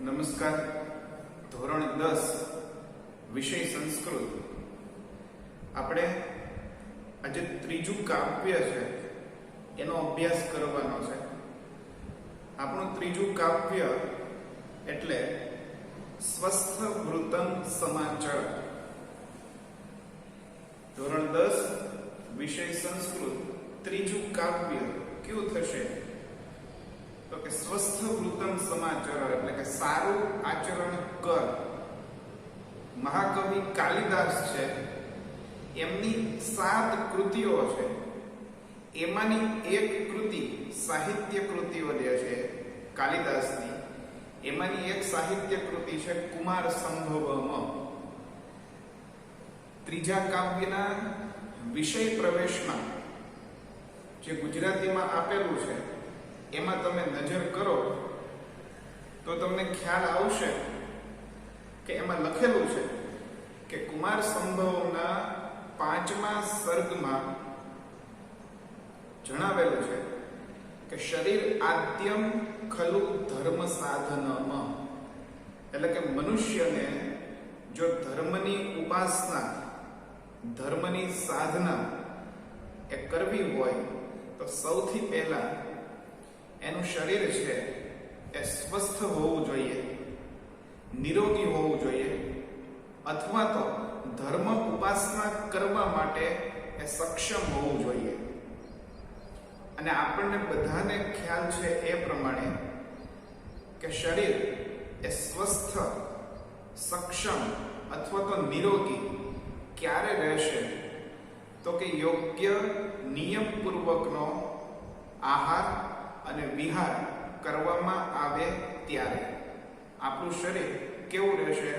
નમસ્કાર. ધોરણ 10 વિષય સંસ્કૃત. આપણે આજે ત્રીજું કાવ્ય છે એનો અભ્યાસ કરવાનો છે. આપણું ત્રીજું કાવ્ય એટલે સ્વસ્થ વૃતમ સમાચર. ધોરણ 10 વિષય સંસ્કૃત ત્રીજું કાવ્ય કયું થશે? તો કે સ્વસ્થ વૃતમ સમાચર એટલે કે સારું આચરણ કર. મહાકવિ કાલિદાસ છે, એમની 7 કૃતિઓ છે. એમાંની એક કૃતિ સાહિત્ય કૃતિઓ જે છે કાલિદાસની, એમાંની એક સાહિત્ય કૃતિ છે કુમાર સંભવમ. ત્રીજા કાવ્યના વિષય પ્રવેશમાં જે ગુજરાતીમાં આપેલું છે એમાં તમે નજર કરો તો તમને ખ્યાલ આવશે કે એમાં લખેલું છે કે કુમાર સંભવના 5મા સર્ગમાં જણાવેલું છે કે શરીર આદ્યમ ખલુ ધર્મ સાધનમ. એટલે કે મનુષ્યને જો ધર્મની ઉપાસના, ધર્મની સાધના એ કરવી હોય તો સૌથી પહેલા એનું શરીર છે એ સ્વસ્થ હોવું જોઈએ, નિરોગી હોવું જોઈએ, અથવા તો ધર્મ ઉપાસના કરવા માટે એ સક્ષમ હોવું જોઈએ. અને આપણને બધાને ખ્યાલ છે એ પ્રમાણે કે શરીર એ સ્વસ્થ, સક્ષમ અથવા તો નિરોગી ક્યારે રહેશે? તો કે યોગ્ય નિયમપૂર્વકનો આહાર અને વિહાર કરવામાં આવે ત્યારે આપણું શરીર કેવું રહેશે?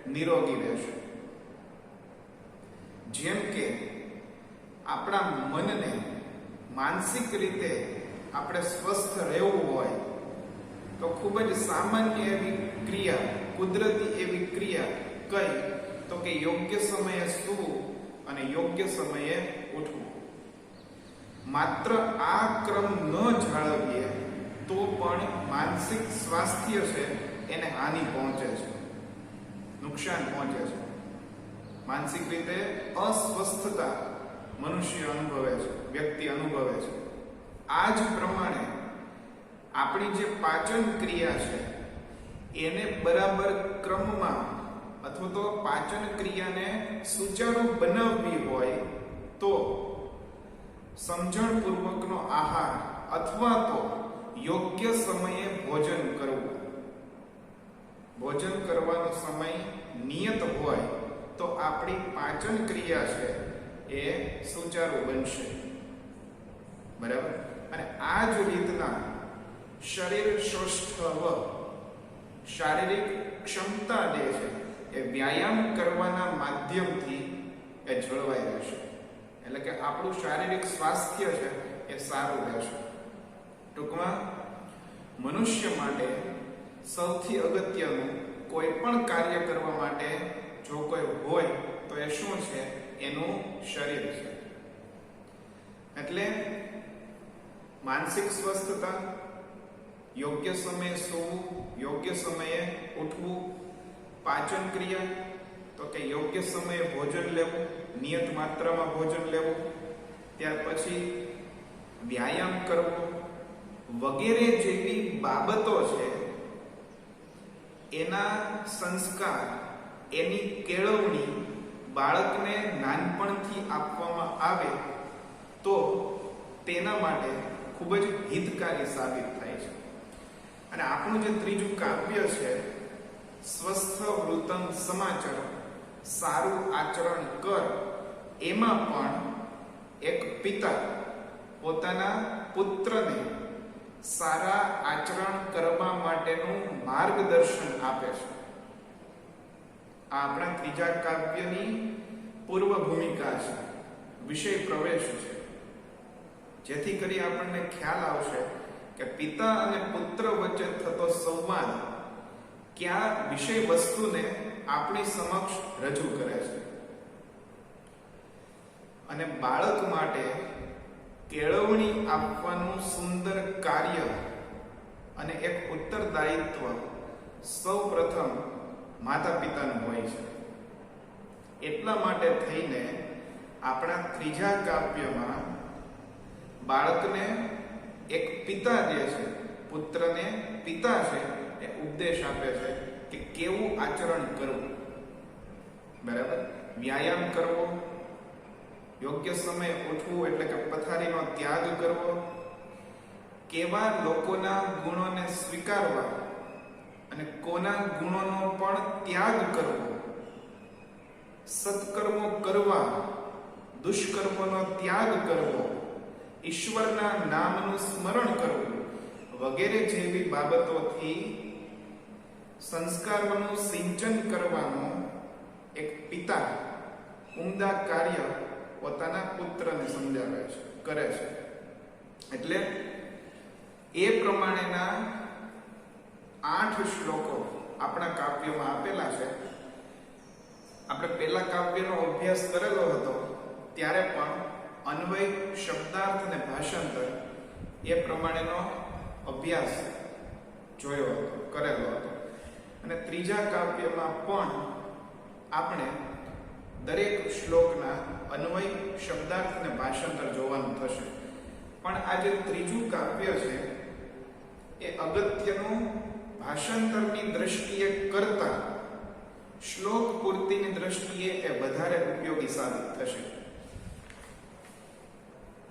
નિરોગી રહેશે. જેમ કે આપણા મનને માનસિક રીતે આપણે સ્વસ્થ રહેવું હોય તો ખૂબ જ સામાન્ય એવી ક્રિયા, કુદરતી એવી ક્રિયા કઈ? તો કે યોગ્ય સમયે સૂવું અને યોગ્ય સમયે ઉઠવું. માત્ર આ ક્રમ ન જાળવીએ તો પણ માનસિક સ્વાસ્થ્ય છે એને હાનિ પહોંચે છે, નુકસાન પહોંચે છે. માનસિક રીતે અસ્વસ્થતા મનુષ્ય અનુભવે છે, વ્યક્તિ અનુભવે છે. આ જ પ્રમાણે આપણી જે પાચન ક્રિયા છે એને બરાબર ક્રમમાં અથવા તો પાચન ક્રિયાને સુચારુ બનાવવી હોય તો સમજણપૂર્વકનો આહાર અથવા તો યોગ્ય સમયે ભોજન કરવું. ભોજન કરવાનો સમય નિયત હોય તો આપણી પાચન ક્રિયા છે એ સુચારુ બનશે. બરાબર? અને આ જ રીતના શરીર સૌષ્ઠવ, શારીરિક ક્ષમતા જે છે એ વ્યાયામ કરવાના માધ્યમથી એ જળવાઈ રહેશે. એટલે કે આપણું શારીરિક સ્વાસ્થ્ય છે એ સારું રહેશે. ટૂંકમાં મનુષ્ય માટે સૌથી અગત્યનું કોઈ પણ કાર્ય કરવા માટે જો કોઈ હોય તો એ શું છે? એનું શરીર છે. એટલે માનસિક સ્વસ્થતા, યોગ્ય સમયે સૂવું, યોગ્ય સમયે ઉઠવું, પાચન ક્રિયા તો કે યોગ્ય સમયે ભોજન લેવું, નિયત માત્રામાં ભોજન લેવું, ત્યાર પછી વ્યાયામ કરવો વગેરે જેવી બાબતો છે એના સંસ્કાર, એની કેળવણી બાળકને નાનપણથી આપવામાં આવે તો તેના માટે ખૂબ જ હિતકારી સાબિત થાય છે. અને આપણું જે ત્રીજું કાવ્ય છે સ્વસ્થ વૃતમ સમાચર, સારું આચરણ કર, એમાં પણ એક પિતા પોતાના પુત્રને સારા આચરણ કરવા માટેનું માર્ગદર્શન આપે છે. આ આપણા ત્રીજા કાવ્યની પૂર્વ ભૂમિકા છે, વિષય પ્રવેશ છે. જેથી કરી આપણને ખ્યાલ આવશે કે પિતા અને પુત્ર વચ્ચે થતો સંવાદ ક્યાં વિષય વસ્તુને આપણી સમક્ષ રજૂ કરે છે. અને બાળક માટે કેળવણી આપવાનું સુંદર કાર્ય અને એક ઉત્તરદાયિત્વ સૌ પ્રથમ માતા પિતાનું હોય છે. એટલા માટે થઈને આપણા ત્રીજા કાવ્યમાં બાળકને એક પિતા જે છે, પુત્રને પિતા છે એ ઉપદેશ આપે છે કે કેવું આચરણ કરવું. બરાબર? વ્યાયામ કરવો, યોગ્ય સમયે ઉઠવું એટલે કે પથારીનો ત્યાગ કરવો, કેવા લોકોના ગુણોને સ્વીકારવા અને કોના ગુણોનો પણ ત્યાગ કરવો, સત્કર્મો કરવા, દુષ્કર્મોનો ત્યાગ કરવો, ઈશ્વરના નામનું સ્મરણ કરવું વગેરે જેવી બાબતોથી સંસ્કારોનું સિંચન કરવાનો એક પિતા ઉમદા કાર્ય પોતાના પુત્રને સમજાવે છે, કરે છે. એટલે એ પ્રમાણેના 8 શ્લોકો આપણા કાવ્યમાં આપેલા છે. આપણે પહેલા કાવ્યનો અભ્યાસ કરેલો હતો ત્યારે પણ અન્વય, શબ્દાર્થ અને ભાષાંતર એ પ્રમાણેનો અભ્યાસ જોયો હતો, કરેલો હતો. અને ત્રીજા કાવ્યમાં પણ આપણે દરેક શ્લોકના અન્વય, શબ્દાર્થ અને ભાષાંતર જોવાનું થશે. પણ આ જે ત્રીજું કાવ્ય છે એ અગત્યનું ભાષાંતરની દ્રષ્ટિએ કરતા શ્લોક પૂર્તિની દ્રષ્ટિએ એ વધારે ઉપયોગી સાબિત થશે.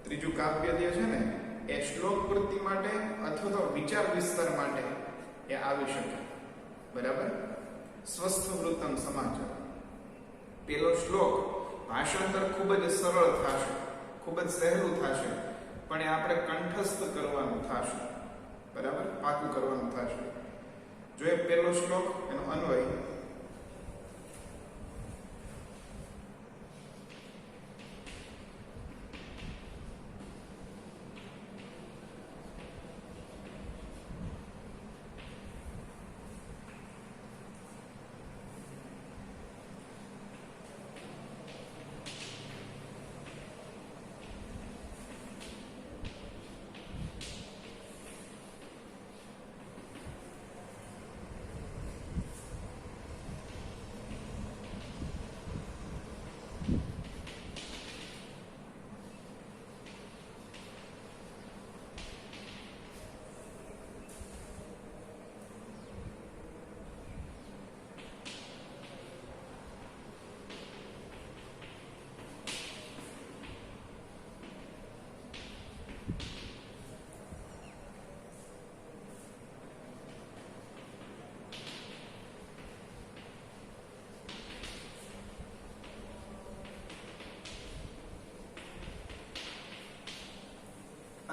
ત્રીજું કાવ્ય જે છે ને એ શ્લોક પૂર્તિ માટે અથવા તો વિચાર વિસ્તાર માટે એ આવી શકે. બરાબર? સ્વસ્થ વૃત્તમ સમાચાર. પેલો શ્લોક ભાષાંતર ખૂબ જ સરળ થશે, ખૂબ જ સહેલું થશે, પણ એ આપણે કંઠસ્થ કરવાનું થશે. બરાબર? પાકું કરવાનું થશે. જો એ પેલો શ્લોક, એનો અન્વય.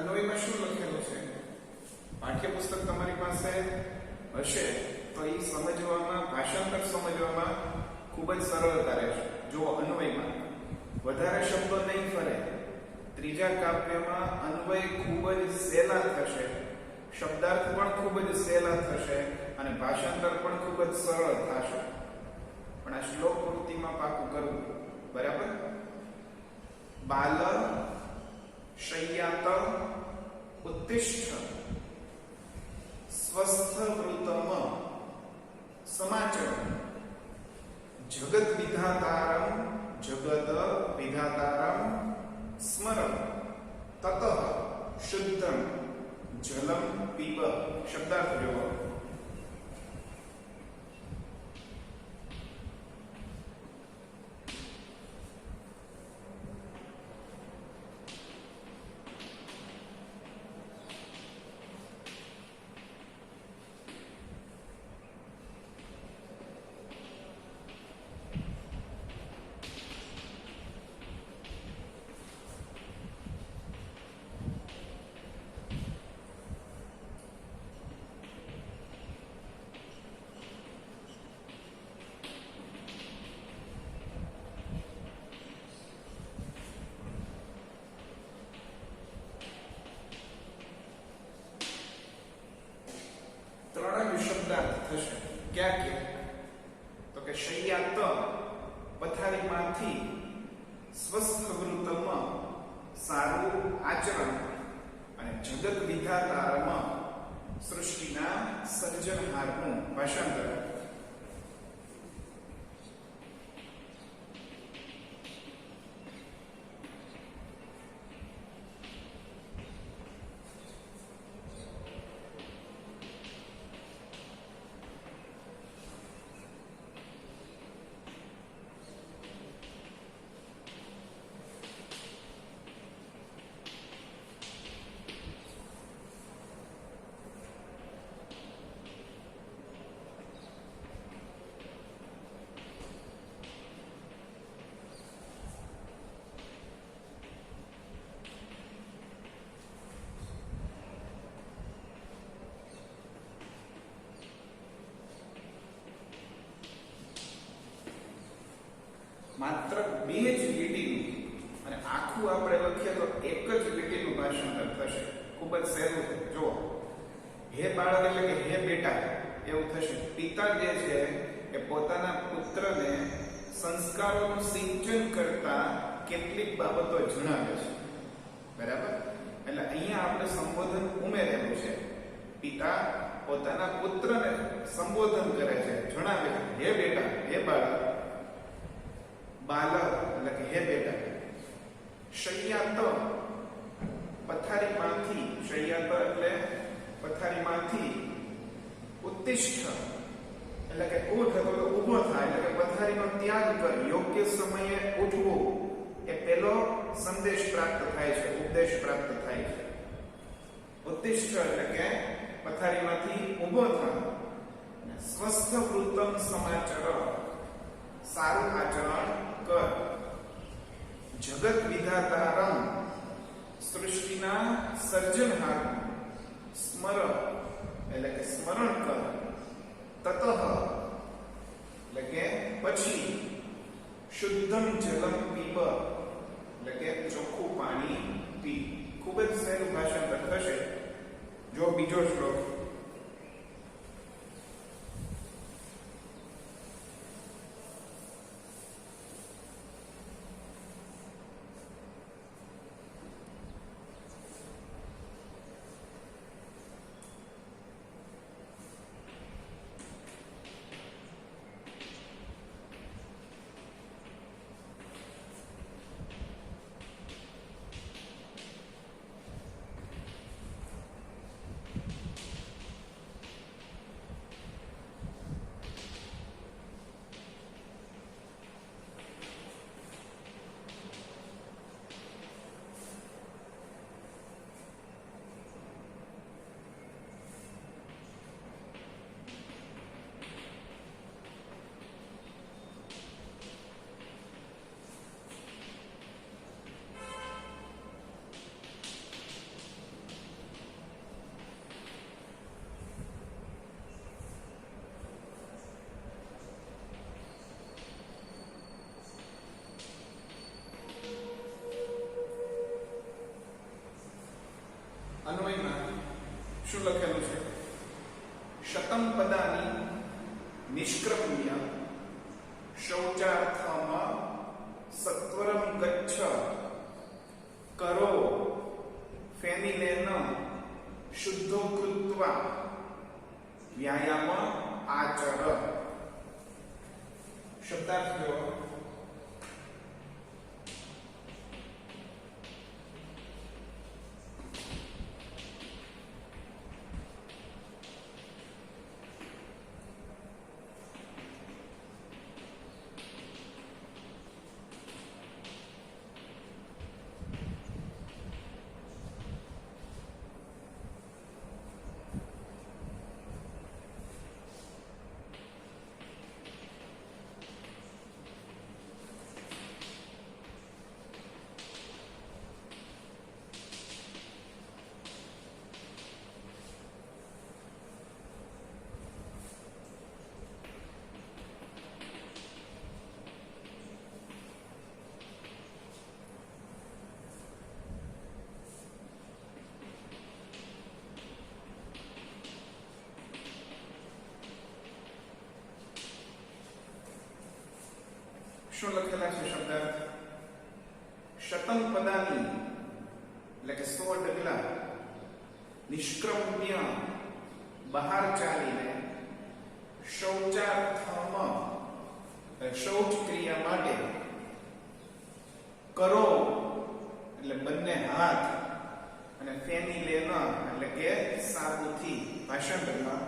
અન્વયમાં શું લખેલું છે? પાઠ્યપુસ્તક તમારી પાસે હશે તો એ સમજવામાં, ભાષાંતર સમજવામાં ખૂબ જ સરળતા રહેશે. જો અન્વયમાં વધારે શબ્દો નહીં ફરે. ત્રીજા કાવ્યમાં અન્વય ખૂબ જ સહેલા થશે, શબ્દાર્થ પણ ખૂબ જ સહેલા થશે અને ભાષાંતર પણ ખૂબ જ સરળ થશે. પણ આ શ્લોક પૂર્તિમાં પાકું કરવું. બરાબર? બાલ શય્યાત ઉત્તિષ્ઠ સ્વસ્થ વૃતમ સમાચર જગત વિધાતારમ સ્મર તત શુદ્ધમ જલમ પીબ. શબ્દાર્થ જોવો. શબ્દાર્થ થશે. ક્યાં ક્યાં? તો કે શય્યાત પથારીમાંથી, સ્વસ્થ વૃતમ સારું આચરણ અને જગત વિધાતારમાં સૃષ્ટિના સર્જનહારનું ભાષાંતર. માત્ર બે જ લીટીનું અને આખું આપણે લખીએ તો એક જ લીટીનું ભાષાંતર થશે. ખૂબ જ સહેલું છે. જો હે બાળક એટલે કે હે બેટા એવું થશે. પિતા જે છે એ પોતાના પુત્રને સંસ્કારોનું સિંચન કરતા કેટલીક બાબતો જણાવે છે. બરાબર? એટલે અહીંયા આપણે સંબોધન ઉમેરેલું છે. પિતા પોતાના પુત્રને સંબોધન કરે છે, જણાવે છે હે બેટા, હે બાળક. બાલક એટલે કે હે બેટા. શય્યાત પથારીમાંથી, શય્યાત એટલે પથારીમાંથી. ઉત્તિષ્ઠ એટલે કે ઉઠ અથવા તો ઊભો થાય એટલે કે પથારીનો ત્યાગ કર, યોગ્ય સમયે ઉઠવું. એ પહેલો સંદેશ પ્રાપ્ત થાય છે, ઉપદેશ પ્રાપ્ત થાય છે. ઉત્તિષ્ઠ એટલે કે પથારીમાંથી ઊભો થાય. સ્વસ્થ વૃત્તમ સમાચર, સારું આચરણ કર. જગત વિધાતારમ, સૃષ્ટિના સર્જનહાર. સ્મર એટલે કે સ્મરણ કર. તતઃ એટલે કે પછી. શુદ્ધમ જલમ પીબ એટલે કે ચોખ્ખું પાણી પી. ખૂબ જ સહેલું ભાષાંતર થશે. જો બીજો શ્લોક. અન્વયમાં શું લખેલું છે? શતમ પદાની નિષ્ક્રમ્ય શૌચાર્થમ સત્વરમ ગચ્છ કરો ફેનિલેન શુદ્ધો કૃત્વા વ્યાયામ આચર. શબ્દાર્થ જો. શું લખેલા છે શબ્દાર્થ? શતમ પદાની એટલે કે 100 ડગલા. નિષ્ક્રમ્ય બહાર ચાલીને શૌચાર્થમાં શૌચ ક્રિયા માટે કરો એટલે બંને હાથ અને ફેની લેન એટલે કે સાબુથી ભાષાંતરમાં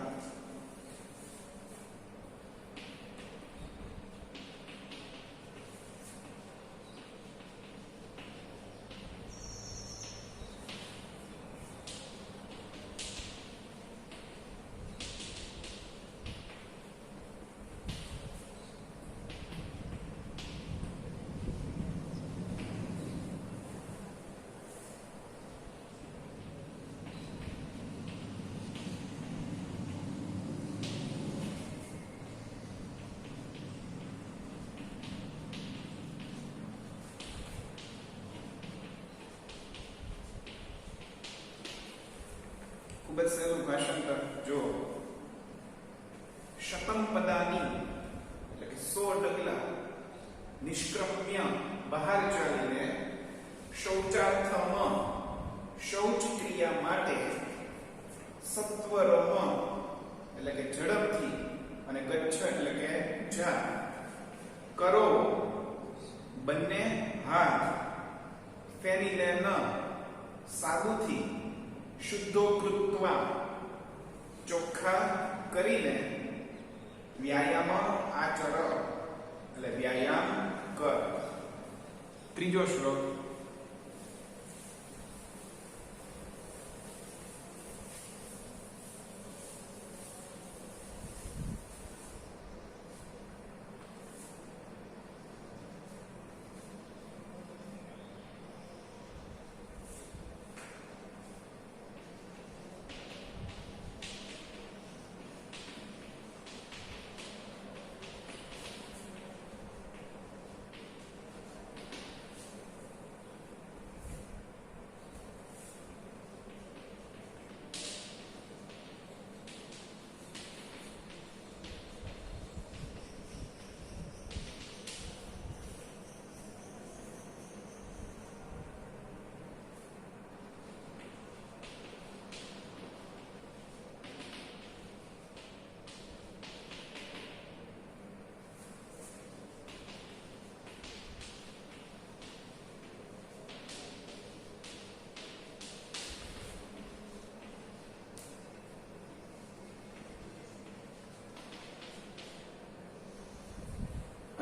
ખૂબ જ સહેલું ભાષાંતર જો શતમ પદાની એટલે કે 100 ડગલા નિષ્ક્રમ્ય બહાર ચાલીને શૌચાર્થમાં શૌચ ક્રિયા માટે સત્વરમ એટલે કે ઝડપથી અને ગચ્છ એટલે કે જા કરો બંને હાથ ફેની લેન સાબુથી શુદ્ધો કૃત્વા ચોખ્ખા કરીને વ્યાયામ આચર એટલે વ્યાયામ કર. ત્રીજો શ્લોક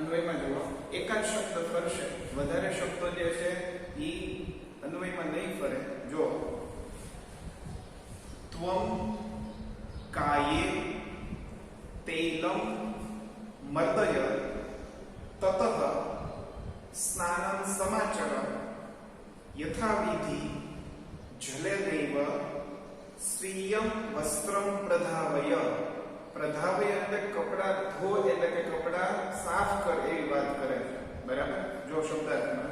અન્વયમાં જુઓ એકાદ શબ્દ ફરશે વધારે શબ્દો જે છે એ અન્વયમાં નહીં ફરે. જો ત્વમ કાયે તૈલમ મર્દય તતઃ સ્નાનં સમાચર યથાવિધિ જલેનૈવ સ્વીયં વસ્ત્રમ પ્રધાવય. પ્રધાવય એટલે કપડા ધો એટલે કે કપડા સાફ કર એવી વાત કરે છે. બરાબર. જો શબ્દાર્થમાં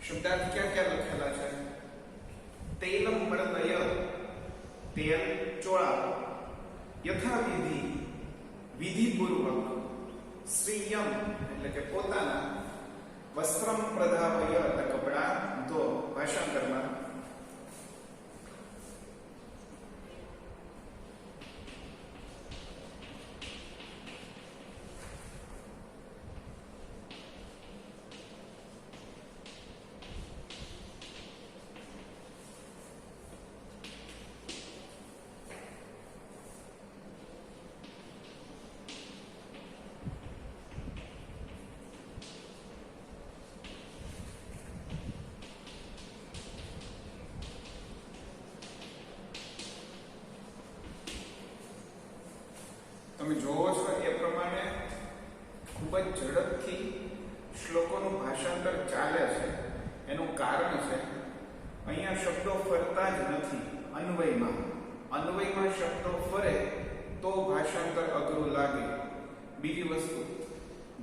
શબ્દાર્થ ક્યાં ક્યાં લખેલા છે? તૈલમ મર્દય તેલ ચોળાવો, યથાવિધિ વિધિપૂર્વક, સ્વીયમ એટલે કે પોતાના, વસ્ત્રમ પ્રધાવય એટલે કપડા ધો. ભાષાંતરમાં તમે જોવો છો એ પ્રમાણે ખૂબ જ ઝડપથી શ્લોકોનું ભાષાંતર ચાલે છે. એનું કારણ છે અહીંયા શબ્દો ફરતા જ નથી. અન્વયમાં શબ્દો ફરે તો ભાષાંતર અઘરું લાગે. બીજી વસ્તુ,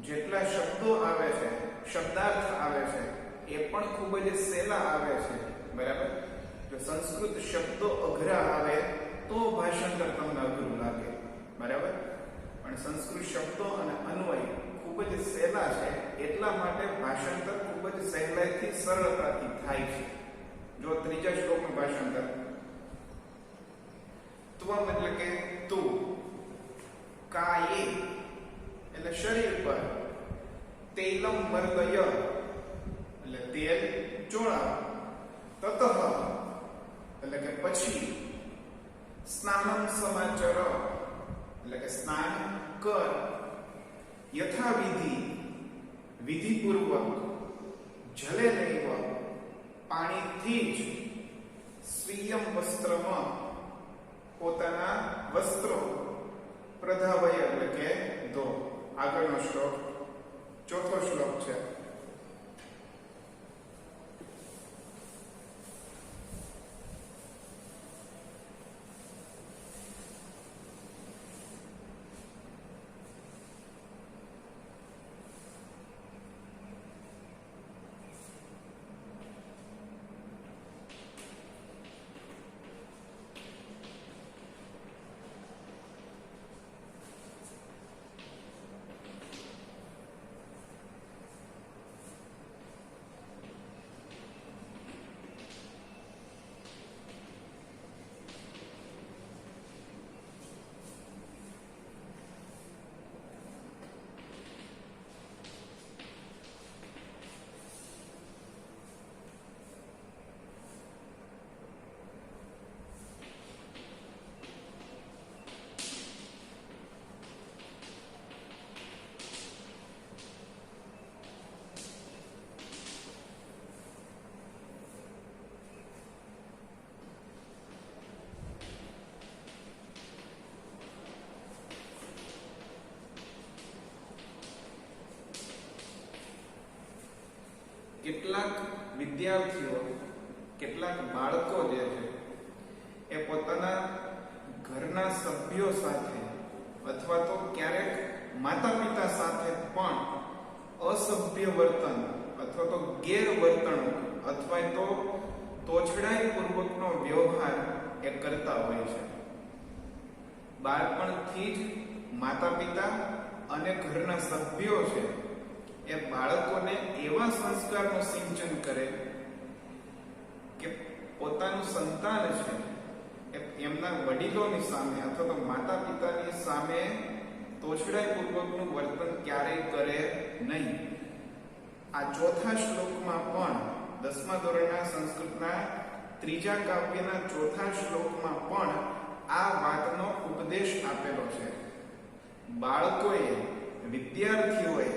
જેટલા શબ્દો આવે છે, શબ્દાર્થ આવે છે, એ પણ ખૂબ જ સહેલા આવે છે. બરાબર? જો સંસ્કૃત શબ્દો અઘરા આવે તો ભાષાંતર તમને અઘરું લાગે. બરાબર? પણ સંસ્કૃત શબ્દો અને અન્વય ખૂબ જ સહેલા છે, એટલા માટે ભાષાંતર ખૂબ જ સહેલાઈથી સરળતાથી થાય છે. જો ત્રીજા શ્લોકનું ભાષાંતર, ત્વમ એટલે કે તું, કાયે એટલે શરીર પર, તૈલમ મર્દય એટલે તેલ ચોળા, તતઃ એટલે કે પછી, સ્નાનમ સમાચર એટલે કે સ્નાન કર, યથાવિધિ વિધિપૂર્વક, જલે નૈવ પાણીથી જ, સ્વીયમ વસ્ત્રમાં પોતાના વસ્ત્રો, પ્રધાવય એટલે કે ધો. આગળનો શ્લોક ચોથો શ્લોક છે. કેટલાક વિદ્યાર્થીઓ, કેટલાક બાળકો જે છે એ પોતાના ઘરના સભ્યો સાથે અથવા તો ક્યારેક માતા પિતા સાથે પણ અસભ્ય વર્તન અથવા તો ગેરવર્તણૂક અથવા તો તોછડાઈ પૂર્વકનો વ્યવહાર એ કરતા હોય છે. બાળપણથી જ માતા પિતા અને ઘરના સભ્યો છે એ બાળકોને એવા સંસ્કારનું સિંચન કરે કે પોતાનું સંતાન છે એ એમના વડીલોની સામે અથવા તો માતા પિતાની સામે તોછડાઈ પૂર્વકનું વર્તન ક્યારેય કરે નહીં. આ ચોથા શ્લોકમાં પણ 10મા ધોરણના સંસ્કૃતના ત્રીજા કાવ્યના ચોથા શ્લોકમાં પણ આ વાતનો ઉપદેશ આપેલો છે. બાળકોએ, વિદ્યાર્થીઓએ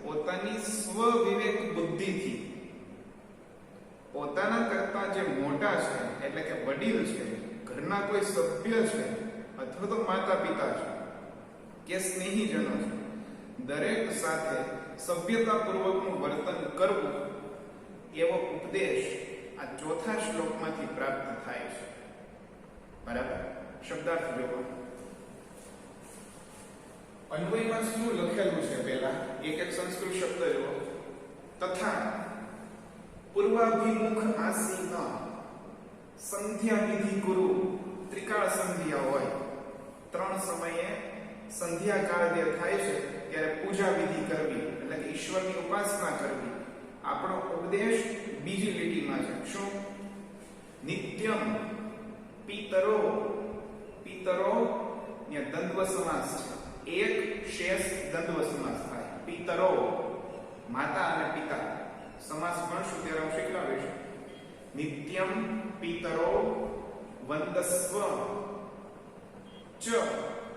પોતાની સ્વ વિવેક બુદ્ધિથી પોતાના કરતા જે મોટા છે એટલે કે વડીલ છે, ઘરના કોઈ સભ્ય છે અથવા તો માતા પિતા છે કે સ્નેહીજનો છે, દરેક સાથે સભ્યતાપૂર્વકનું વર્તન કરવું એવો ઉપદેશ આ ચોથા શ્લોકમાંથી પ્રાપ્ત થાય છે. બરાબર? શબ્દાર્થ જોવો. અન્વયમાં શું લખેલું છે? પહેલા એક સંસ્કૃત શબ્દ જોવો. તથા પૂર્વાભિમુખ આસીન સંધ્યા વિધિ ગુરુ. ત્રિકાળ સંધ્યા હોય, 3 સમયે સંધ્યા કાળ જે થાય છે ત્યારે પૂજા વિધિ કરવી એટલે કે ઈશ્વરની ઉપાસના કરવી. આપણો ઉપદેશ બીજી લીટીમાં છે. શું? નિત્યમ પિતરો. પિતરો ને દ્વંદ્વ સમાસ છે. એક શેષ દ્વંદ્વ સમાસ થાય. પિતરો માતા અને પિતા. સમાસ ભણશું ત્યારે હું શીખવાડીશ. નિત્યમ પિતરો વંદસ્વ ચ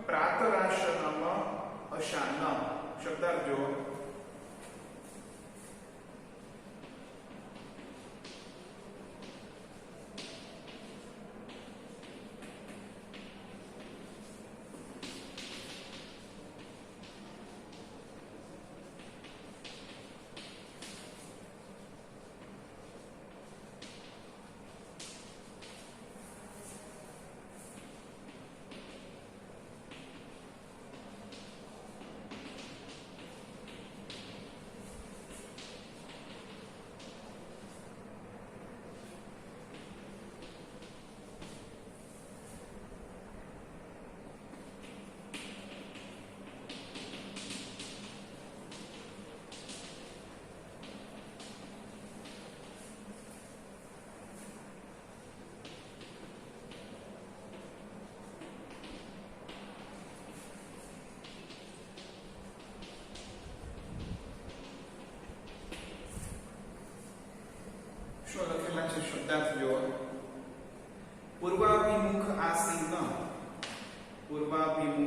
પ્રાતરાશનમ અશાન. શબ્દાર્થ જુઓ.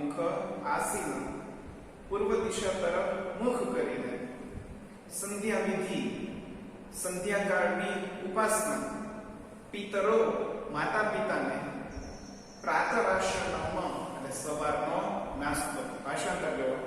મુખ આસીન પૂર્વ દિશા તરફ મુખ કરીને સંધ્યા વિધિ સંધ્યાકાળની ઉપાસના પિતરો માતા પિતાને પ્રાતરાશનમાં એટલે સવારનો નાસ્તો ભાષાંતર કર્યો.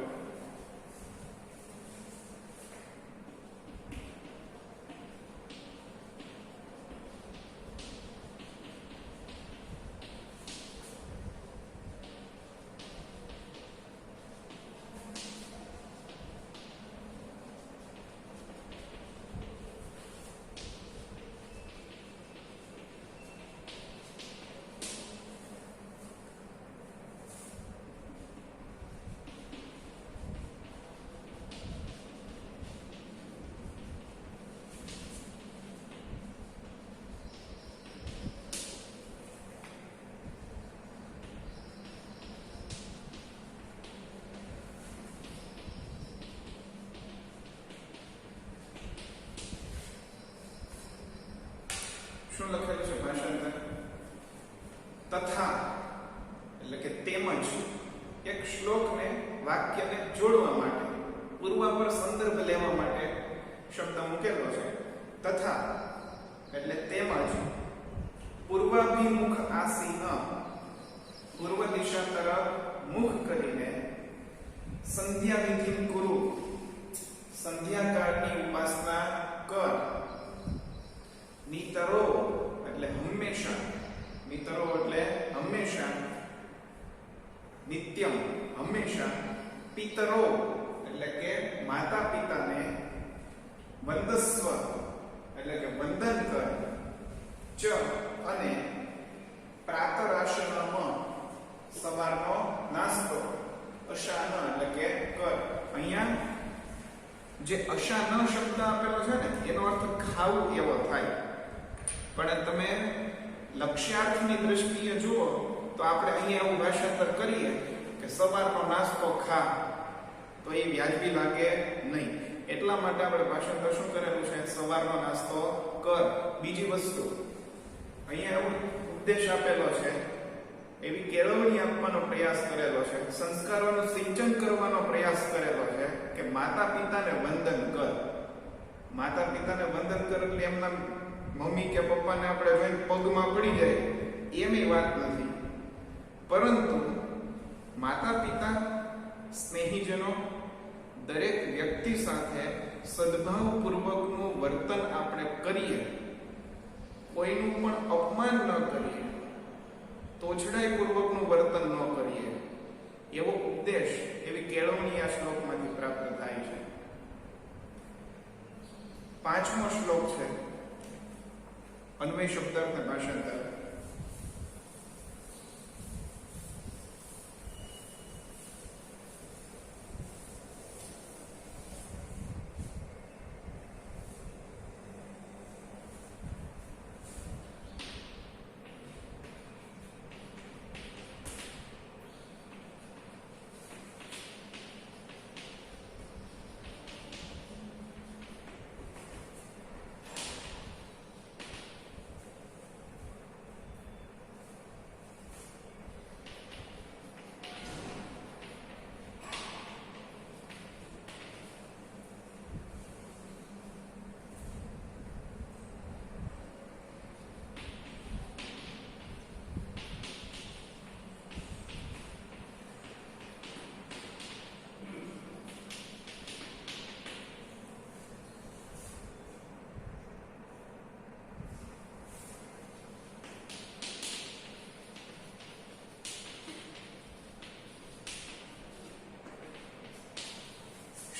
શું લખેલું છે ભાષાંતર? તથા એટલે કે તેમજ એક શ્લોકને વાક્યને જોડવા માટે પૂર્વાપર સંદર્ભ લેવા માટે શબ્દ મૂકેલો છે. તથા એટલે તેમજ પૂર્વાભિમુખ આસીન પૂર્વ દિશા તરફ મુખ કરીને સંધ્યા વિધિ કુરુ સંધ્યાકાળની ઉપાસના કર. નિતરો એટલે હંમેશા, નિતરો એટલે હંમેશા, નિત્યમ હંમેશા, પિતરો એટલે કે માતા પિતાને વંદસ્વ એટલે કે વંદન કર. ચ અને પ્રાતરાશનમાં સવારનો નાસ્તો અશાન એટલે કે કર. અહીંયા જે અશાન શબ્દ આપેલો છે ને એનો અર્થ ખાવું એવો થાય, પણ તમે લક્ષ્યાર્થની દ્રષ્ટિએ જુઓ તો આપણે અહીંયા એવું ભાષાંતર કરીએ કે સવારનો નાસ્તો ખા, તો એ વ્યાજબી લાગે નહીં. એટલા માટે આપણે ભાષાંતર શું કરેલું છે? સવારનો નાસ્તો કર. બીજી વસ્તુ અહીંયા એવો ઉપદેશ આપેલો છે, એવી કેળવણી આપવાનો પ્રયાસ કરેલો છે, સંસ્કારોનું સિંચન કરવાનો પ્રયાસ કરેલો છે કે માતા પિતાને વંદન કર. માતા પિતાને વંદન કર એટલે એમના મમ્મી કે પપ્પાને આપણે જોઈને પગમાં પડી જાય એવી વાત નથી, પરંતુ માતા પિતા સ્નેહીજનો દરેક વ્યક્તિ સાથે સદભાવપૂર્વકનું વર્તન આપણે કરીએ, કોઈનું પણ અપમાન ન કરીએ, તોછડાઈ પૂર્વકનું વર્તન ન કરીએ, એવો ઉપદેશ, એવી કેળવણી આ શ્લોકમાંથી પ્રાપ્ત થાય છે. 5મો શ્લોક છે અન્વય શબ્દાર્થ ભાષાંતર.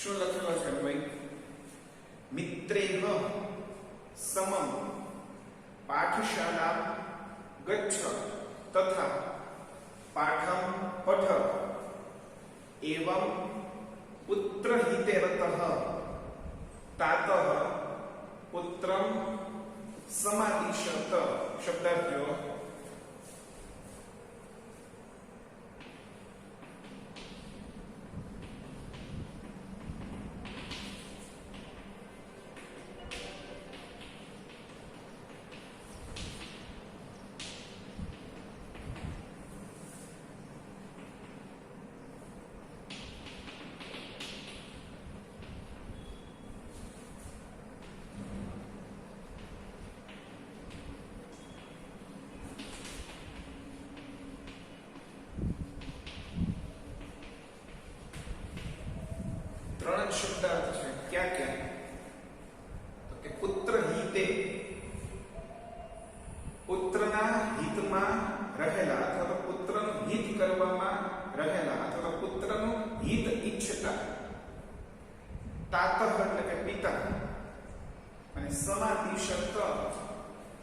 શું લખેલો છે ભાઈ? મિત્રેહ સમમ પાઠશાલા ગચ્છ તથા પાઠમ પઠ એવં પુત્ર હિતેરતઃ તાતઃ પુત્રમ સમાદિશત. શબ્દાર્થ જો ઉપદેષ્ટા, તાતઃ એટલે કે પિતા, અને સમાધિશત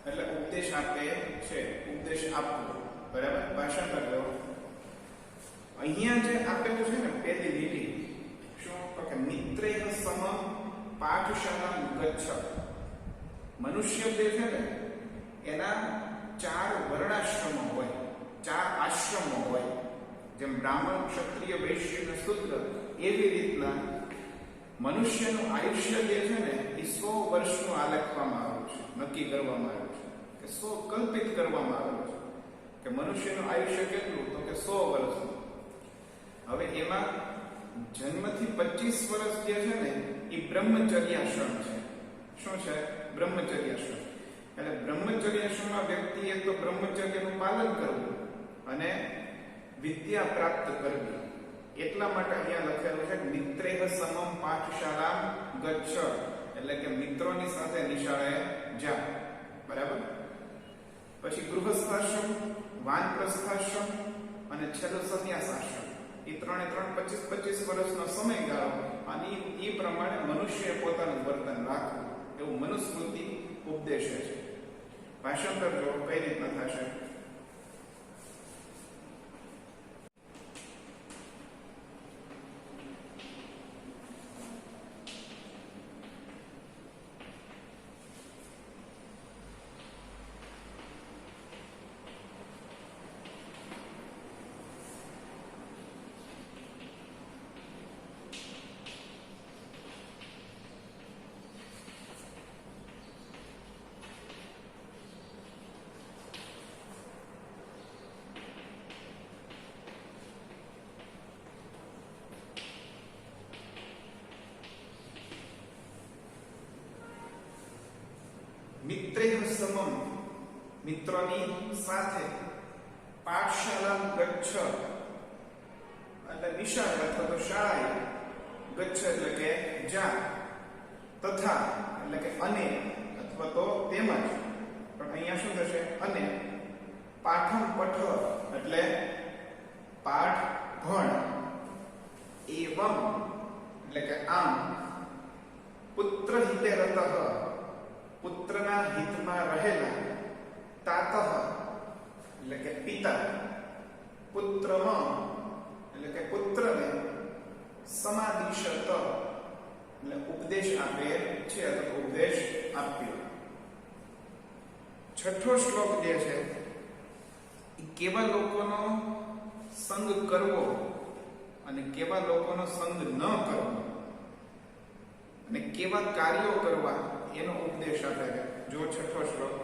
એટલે ઉપદેશ આપે છે, ઉપદેશ આપવો. બરાબર? ભાષાંતર કરો. અહીંયા જે આપેલું છે ને પહેલી લીટી, શું તો કે મિત્રેહ સમ પાઠશાલા ગચ્છ. મનુષ્ય જે છે ને એના 4 વર્ણાશ્રમો હોય, 4 આશ્રમો હોય. જેમ બ્રાહ્મણ, ક્ષત્રિય, વૈશ્ય અને શૂદ્ર, એવી રીતના મનુષ્યનું આયુષ્ય જે છે ને એ 100 વર્ષનું આલેખવામાં આવ્યું છે, નક્કી કરવામાં આવ્યું છે, કે 100 કલ્પિત કરવામાં આવ્યું છે કે મનુષ્યનું આયુષ્ય કેટલું, તો કે 100 વર્ષનું. હવે એમાં જન્મથી 25 વર્ષ જે છે ને એ બ્રહ્મચર્યાશ્રમ છે. શું છે? બ્રહ્મચર્યાશ્રમ. એટલે બ્રહ્મચર્યાશ્રમમાં વ્યક્તિએ તો બ્રહ્મચર્યનું પાલન કરવું અને વિદ્યા પ્રાપ્ત કરવી. એટલા માટે અહીંયા લખેલું છે મિત્રેહ સમમ પાઠશાલા ગચ્છ, એટલે કે મિત્રોની સાથે નિશાળે જા. બરાબર? પછી ગૃહસ્થાશ્રમ, વાનપ્રસ્થાશ્રમ અને છેલ્લો સંન્યાસાશ્રમ. એ ત્રણે 25 વર્ષનો સમયગાળો, અને એ પ્રમાણે મનુષ્યએ પોતાનું વર્તન રાખવું, એવું મનુસ્મૃતિ ઉપદેશે છે. ભાષાંતર જો કઈ રીતના થશે. મિત્રેહ સમમ, મિત્રોની સાથે, પાઠશાલા ગચ્છ એટલે નિશાળ અથવા તો શાળાએ, ગચ્છ એટલે કે જા, તથા એટલે કે અને અથવા તો તેમજ, પણ અહીંયા શું થશે? અને પાઠમ પઠ એટલે પાઠ ભણ, એવમ એટલે કે આમ, પુત્ર હિતે રતઃ પુત્રના હિતમાં રહેલા, તાતઃ એટલે કે પિતા, પુત્રમાં એટલે કે પુત્રને, સમાદિશત એટલે ઉપદેશ આપે છે અથવા ઉપદેશ આપ્યો. છઠ્ઠો શ્લોક જે છે એ કેવા લોકોનો સંગ કરવો અને કેવા લોકોનો સંગ ન કરવો અને કેવા કાર્યો કરવા એનો ઉપદેશ આપે છે. જો છઠ્ઠો શ્લોક.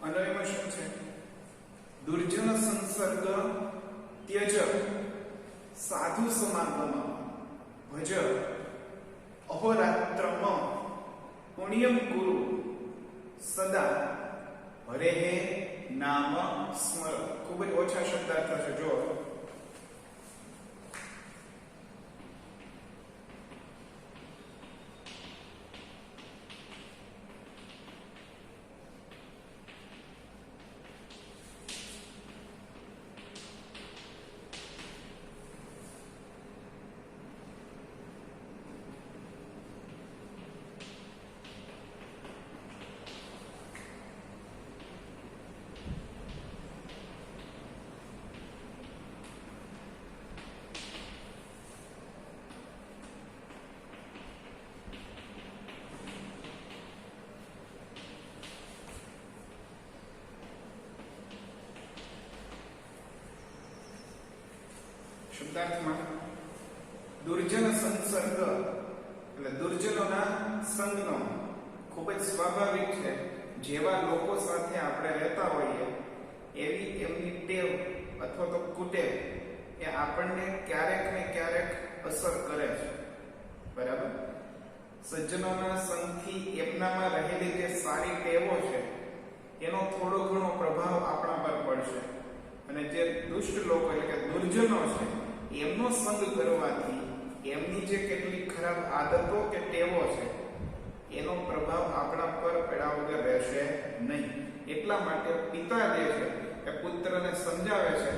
અન્વયમાં શું છે? દુર્જન સંસર્ગ ત્યજ, સાધુ સમાગમ ભજ, અહોરાત્રમ પુણ્યમ ગુરુ, સદા હરેહે નામ સ્મર. ખૂબ જ ઓછા શબ્દાર્થ છે. જો શબ્દાર્થમાં દુર્જન સંસર્ગ એટલે દુર્જનોના સંગનો ખૂબ જ સ્વાભાવિક છે. જેવા લોકો સાથે આપણે રહેતા હોઈએ એવી એમની ટેવ અથવા તો કુટેવ એ આપણને ક્યારેક ને ક્યારેક અસર કરે છે. બરાબર. સજ્જનોના સંગથી એમનામાં રહેલી જે સારી ટેવો છે એનો થોડો ઘણો પ્રભાવ આપણા પર પડશે, અને જે દુષ્ટ લોકો એટલે કે દુર્જનો છે એમનો સંગ કરવાથી એમની જે કેટલી ખરાબ આદતો કે ટેવો છે એનો પ્રભાવ આપણા પર પડ્યા વગર રહેશે નહીં. એટલા માટે પિતા જે છે એ પુત્રને સમજાવે છે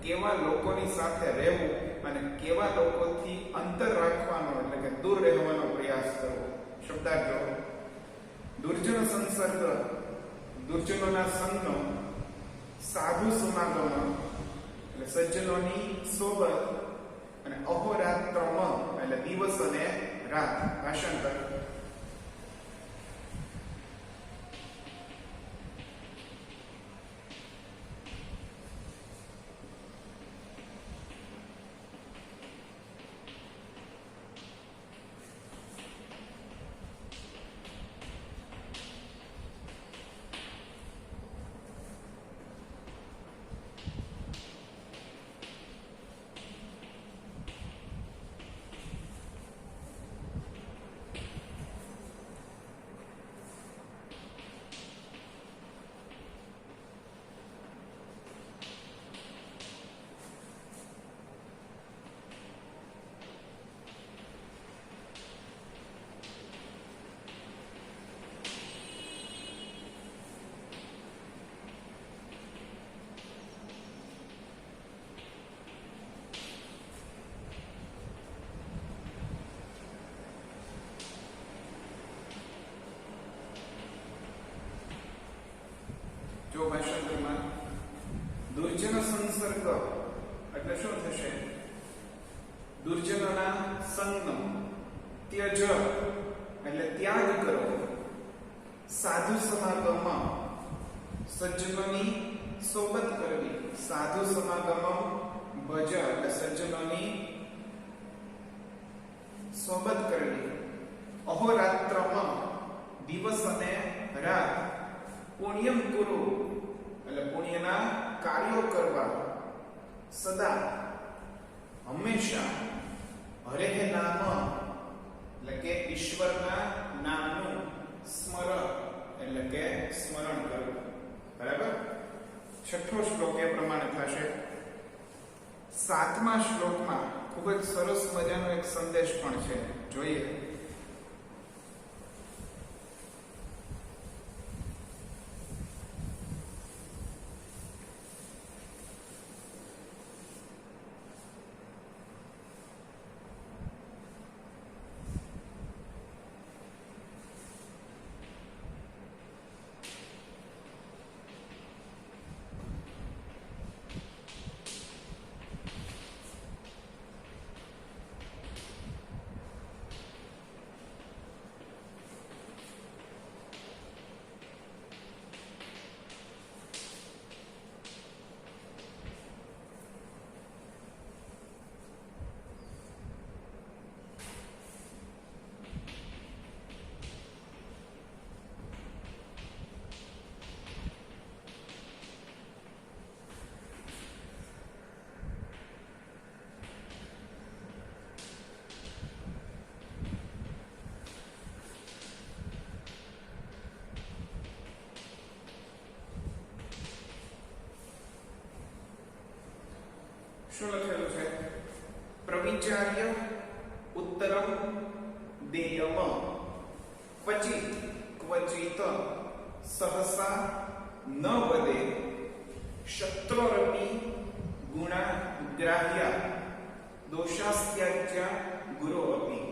કેવા લોકોની સાથે રહેવું અને કેવા લોકોથી અંતર રાખવાનો એટલે કે દૂર રહેવાનો પ્રયાસ કરવો. શબ્દાર્થ જો દુર્જન સંસર્ગ દુર્જનોના સંગનો, સાધુ સમાગમ એટલે સજ્જનોની સોબત, અને અહોરાત્રમ એટલે દિવસ અને રાત. ભાષાંતર જો ભાષાંતરમાં દુર્જન સંસર્ગ એટલે શું થશે? દુર્જનોના સંગનો, ત્યજ એટલે ત્યાગ કરો, સાધુ સમાગમ સજ્જનોની સોબત કરવી, સાધુ સમાગમ ભજ એટલે સજ્જનોની સોબત કરવી, અહોરાત્રમ દિવસ અને રાત, પુણ્યમ કુરુ એટલે પુણ્યના કાર્યો કરવા, સદા હંમેશા, હરેહ નામ એટલે કે ઈશ્વરના નામનું, સ્મર એટલે કે સ્મરણ કરવું. બરાબર. છઠ્ઠો શ્લોક એ પ્રમાણે થશે. સાતમા શ્લોકમાં ખૂબ જ સરસ મજાનો એક સંદેશ પણ છે, જોઈએ. શું લખેલું છે? પ્રવિચાર્ય ઉત્તરમ દેયમ ક્વચિત ક્વચિત સહસા ન વદે શત્રોરપી ગુણા ગ્રાહ્ય દોષાસ્ત્યાજ્ય ગુરો અપી.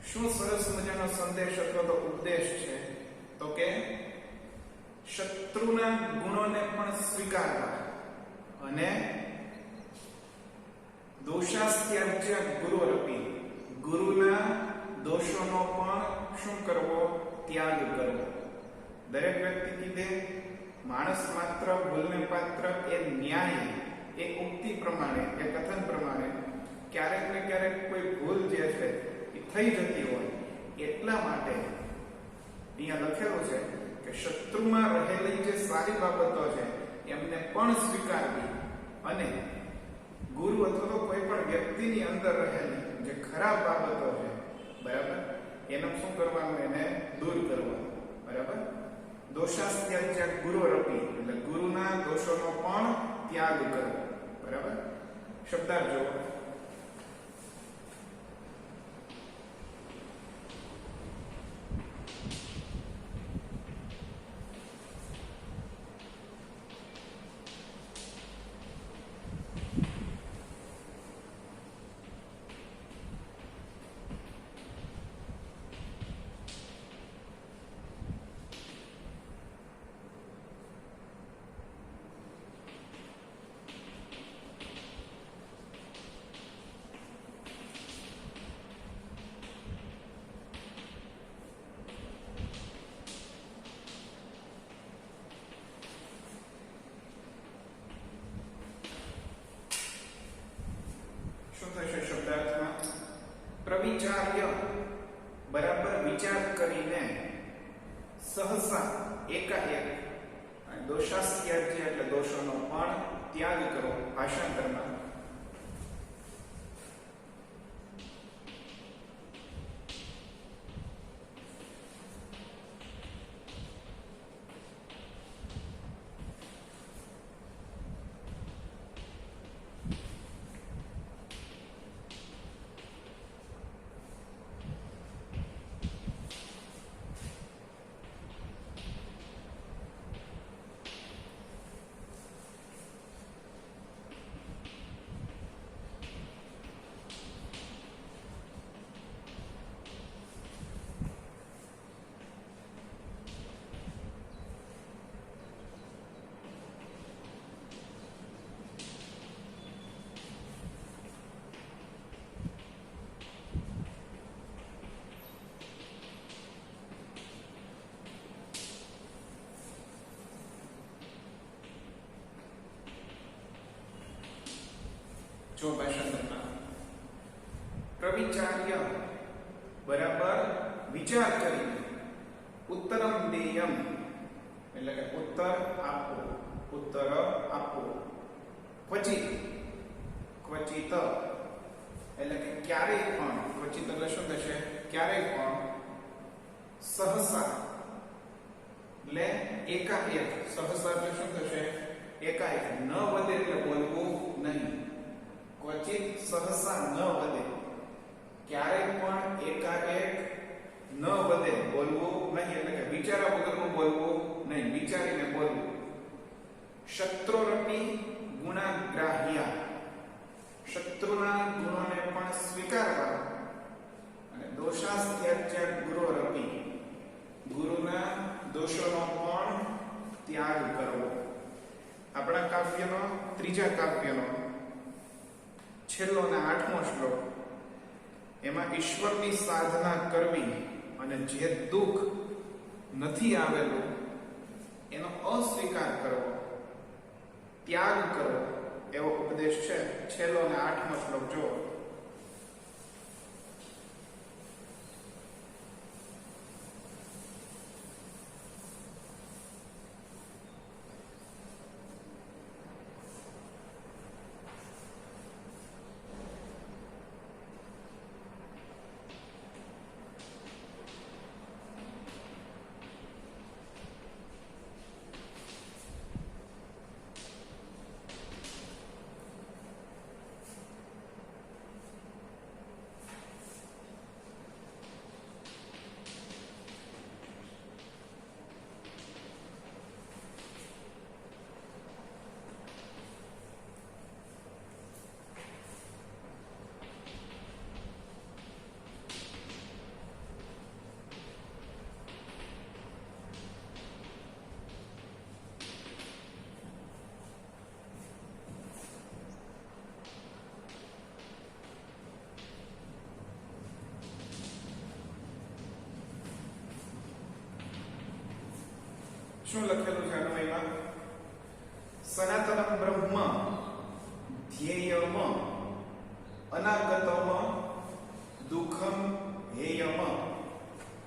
શું સરસ મજાનો સંદેશ અથવા તો ઉપદેશ છે, તો કે શત્રુના ગુણોને પણ સ્વીકારવા અને દોષાસ્ત્યાજ્ય ગુરોરપી ગુરુના દોષોનો પણ શું કરવો? ત્યાગ કરવો. દરેક વ્યક્તિ કીધે માણસ માત્ર ભૂલને પાત્ર એ ન્યાય એ ઉક્તિ પ્રમાણે એ કથન થઈ જતી હોય એટલા માટે અહીંયા લખેલું છે કે શત્રુમાં રહેલી જે સારી બાબતો છે એમને પણ સ્વીકારવી અને ગુરુ અથવા તો કોઈ પણ વ્યક્તિની અંદર રહેલી જે ખરાબ બાબતો છે બરાબર એનું શું કરવાનું એને દૂર કરવાનું બરાબર દોષાસ્ત્યાગ ગુરોરપી એટલે ગુરુના દોષોનો પણ ત્યાગ કરવો બરાબર શબ્દાર્થ જો પ્રવિચાર્ય બરાબર વિચાર કરીને સહસા એકાએક દોષાસ્ત્યાજ્ય એટલે દોષોનો પણ ત્યાગ કરો ભાષાંતરમાં જો ભાષાંતરમાં પ્રવિચાર્ય બરાબર વિચાર કરીને ઉત્તરમ દેયમ એટલે કે ઉત્તર આપો ક્વચિત એટલે કે ક્યારેય પણ ક્વચિત એટલે શું થશે ક્યારેય પણ સહસા એટલે એકાએક સહસા એટલે શું થશે એકાએક ન વધે એટલે બોલવું નહીં ક્વચિત સહસા ન વધે ક્યારેય પણ એકાએક ન વધે બોલવું નહીં એટલે કે વિચારા વગરનું બોલવું નહીં વિચારીને બોલવું શત્રુરપી ગુણાગ્રાહ્ય શત્રુના ગુણોને પણ સ્વીકારવા અને દોષાસ્ત્યાજ્ય ગુરોરપી ગુરુના દોષોનો પણ ત્યાગ કરવો આપણા કાવ્યનો ત્રીજા કાવ્યનો છેલ્લો અને 8મો શ્લોક એમાં ઈશ્વરની સાધના કરવી અને જે દુઃખ નથી આવેલું એનો અસ્વીકાર કરવો ત્યાગ કરવો એવો ઉપદેશ છે છેલ્લો અને 8મો શ્લોક જો શું લખેલું છે અન્વયમાં સનાતનમ બ્રહ્મ ધ્યેયમ અનાગતમ દુઃખમ હેયમ.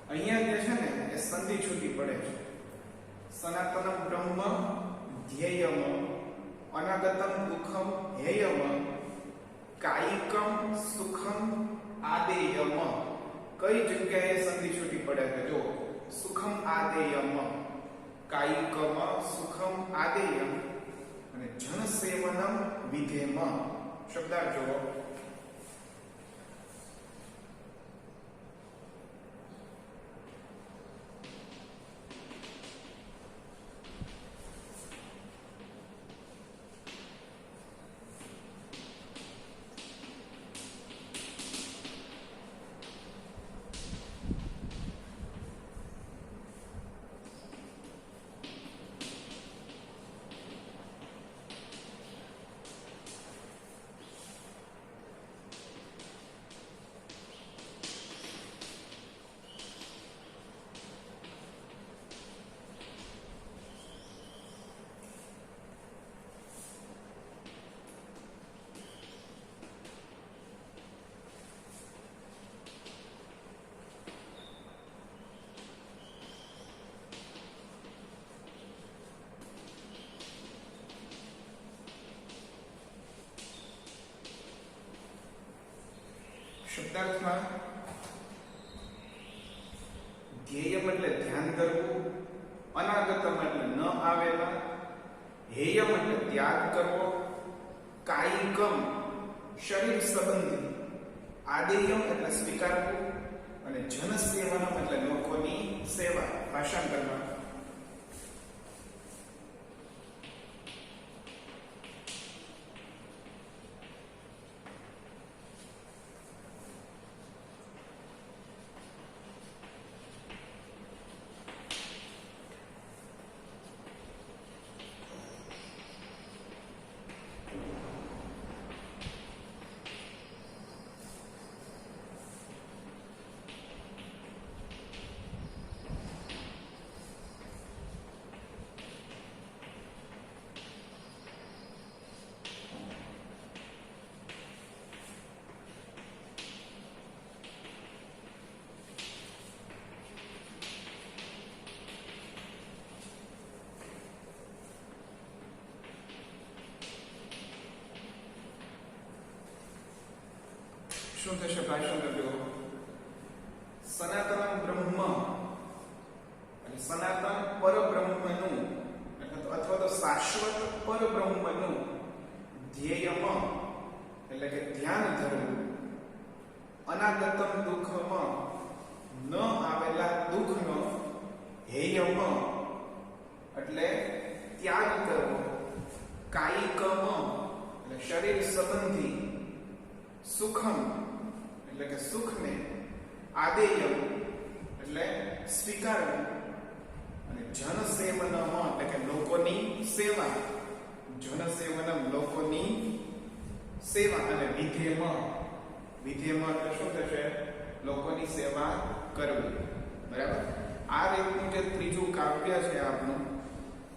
અહીંયા જે છે ને એ સંધિ છૂટી પડે છે. સનાતનમ બ્રહ્મ ધ્યેયમ, અનાગતમ દુઃખમ હેયમ, કાયિકમ સુખમ આદેયમ. કઈ જગ્યાએ સંધિ છૂટી પડે છે? જો સુખમ આદેયમ, કાયિકમ સુખમ આદેયમ અને જન સેવનમ વિધેમ. શબ્દાર્થ જોવો. શબ્દાર્થમાં ધ્યેયમ એટલે ધ્યાન ધરવું, અનાગતમ એટલે ન આવેલા, હેયમ એટલે ત્યાગ કરવો, કાયિકમ શરીર સંબંધી, આદેયમ એટલે સ્વીકારવું અને જન સેવનમ એટલે લોકોની સેવા. ભાષાંતરમાં શું થશે? ભાષાંતર જો સનાતન બ્રહ્મ એટલે સનાતન પરબ્રહ્મનું અથવા તો શાશ્વત પરબ્રહ્મનું ધ્યેયમ એટલે કે ધ્યાન ધરવું, અનાગતમ દુઃખમાં ન આવેલા દુઃખનો હેયમ એટલે ત્યાગ કરવો, કાયિકમ એટલે શરીર સંબંધી, સુખમ એટલે કે સુખને, આદેયમ એટલે સ્વીકારવું અને જન સેવનમ એટલે કે લોકોની સેવા, જન સેવનમ લોકોની સેવા અને વિધેમ, વિધેમ એટલે શું થશે? લોકોની સેવા કરવી. બરાબર. આ રીતનું જે ત્રીજું કાવ્ય છે આપણું,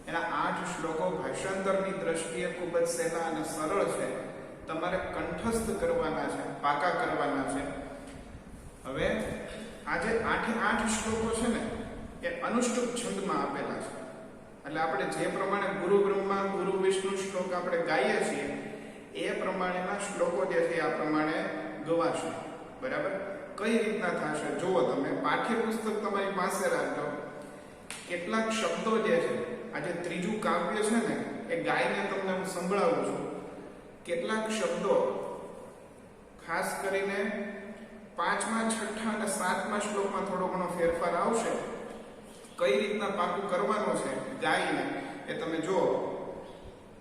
એના 8 શ્લોકો ભાષાંતરની દ્રષ્ટિએ ખૂબ જ સહેલા અને સરળ છે. તમારે કંઠસ્થ કરવાના છે, પાકા કરવાના છે. હવે આ જે 8 શ્લોકો છે ને એ અનુષ્ટુપ છંદમાં આપેલા છે. એટલે આપણે જે પ્રમાણે ગુરુ બ્રહ્મા ગુરુ વિષ્ણુ શ્લોક આપણે ગાઈએ છીએ એ પ્રમાણેના શ્લોકો જે છે આ પ્રમાણે ગવાશે. બરાબર. કઈ રીતના થશે જુઓ તમે. પાઠ્યપુસ્તક તમારી પાસે રાખજો. કેટલાક શબ્દો જે છે, આ જે ત્રીજું કાવ્ય છે ને એ ગાઈને તમને હું સંભળાવું છું. કેટલાક શબ્દો ખાસ કરીને 5મા, 6ઠા અને 7મા શ્લોકમાં થોડો ઘણો ફેરફાર આવશે. કઈ રીતના પાકું કરવાનું છે ગાઈને એ તમે જુઓ.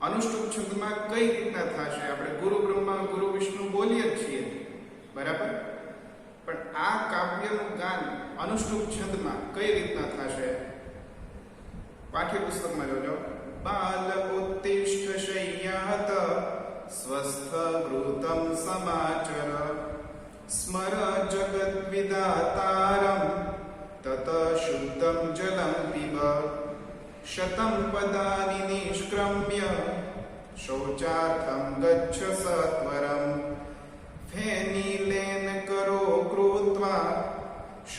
અનુષ્ટુપ છંદમાં કઈ રીતના થશે? આપણે ગુરુ બ્રહ્મા ગુરુ વિષ્ણુ બોલીએ જ છીએ. બરાબર. પણ આ કાવ્યનું ગાન અનુષ્ટુપ છંદમાં કઈ રીતના થશે? પાઠ્યપુસ્તકમાં જોજો. બાલ ઉત્તિષ્ઠ શય્યાત સ્વસ્થ વૃતમ સમાચર સ્મર જગત વિદાતારમ તત શુદ્ધમ જલમ પીબ શતમ પદાની નિષ્ક્રમ્ય શૌચાર્થમ ગચ્છ સત્વરમ ફેનિલેન કરો કૃત્વા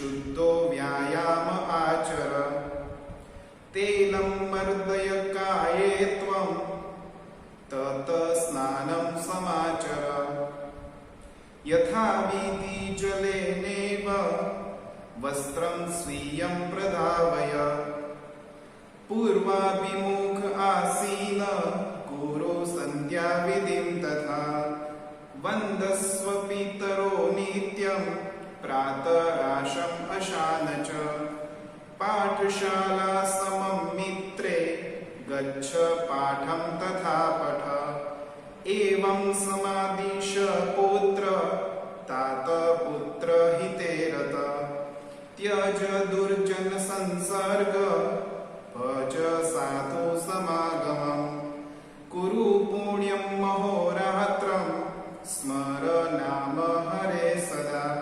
શુદ્ધો વ્યાયામ આચર તેલમ મર્દય કાયે ત્વમ તત સ્નાનમ સમાચર યથા વિધિ જલેનેવ વસ્ત્રમ સ્વીયં પ્રધાવય પૂર્વાભિમુખ આસીન કુરુ સંધ્યા વિધિમ તથા વંદસ્વ પિતરો નિત્યમ પ્રાતરાશમ અશાન ચ પાઠશાલા સમમ મિત્રે ગચ્છ પાઠમ તથા પઠ એવં સમાદિશ પુત્ર તાત પુત્ર હિતે રત ત્યજ દુર્જન સંસર્ગ ભજ સાધુ સમાગમમ કુરુ પુણ્યમ મહોરાત્રમ સ્મર નામ હરે સદા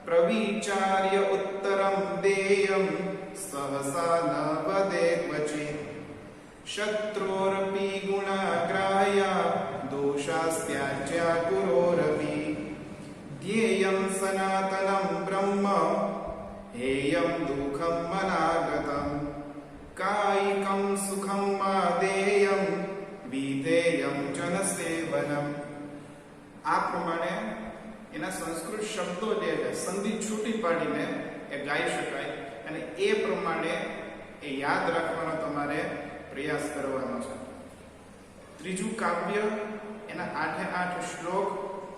પ્રવિચાર્ય ઉત્તરમ દેયમ સહસા ન વદે ક્વચિત શત્રોરપી ગુણાગ્રાહ્યા દોષાસ્ત્યાજ્યા ગુરોરપી ધ્યેયં સનાતનમ બ્રહ્મ હેયં દુઃખમ મનાગતમ કાયિકં સુખમ માદેયં વિધેયં જનસેવનમ. આ પ્રમાણે એના સંસ્કૃત શબ્દો જે છે સંધિ છૂટી પાડીને એ ગાઈ શકાય અને એ પ્રમાણે એ યાદ રાખવાનો તમારે પ્રયાસ કરવાનો છે. ત્રીજું કાવ્ય, એના 8 શ્લોક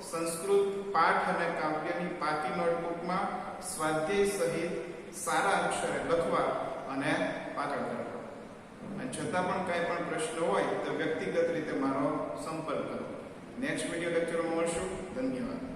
સંસ્કૃત પાઠ અને કાવ્યની પાકી નોટબુકમાં સ્વાધ્યાય સહિત સારા અક્ષરે લખવા અને પાકા કરવા. અને છતાં પણ કાંઈ પણ પ્રશ્ન હોય તો વ્યક્તિગત રીતે મારો સંપર્ક કરો. નેક્સ્ટ વિડીયો લેક્ચરમાં મળશું. ધન્યવાદ.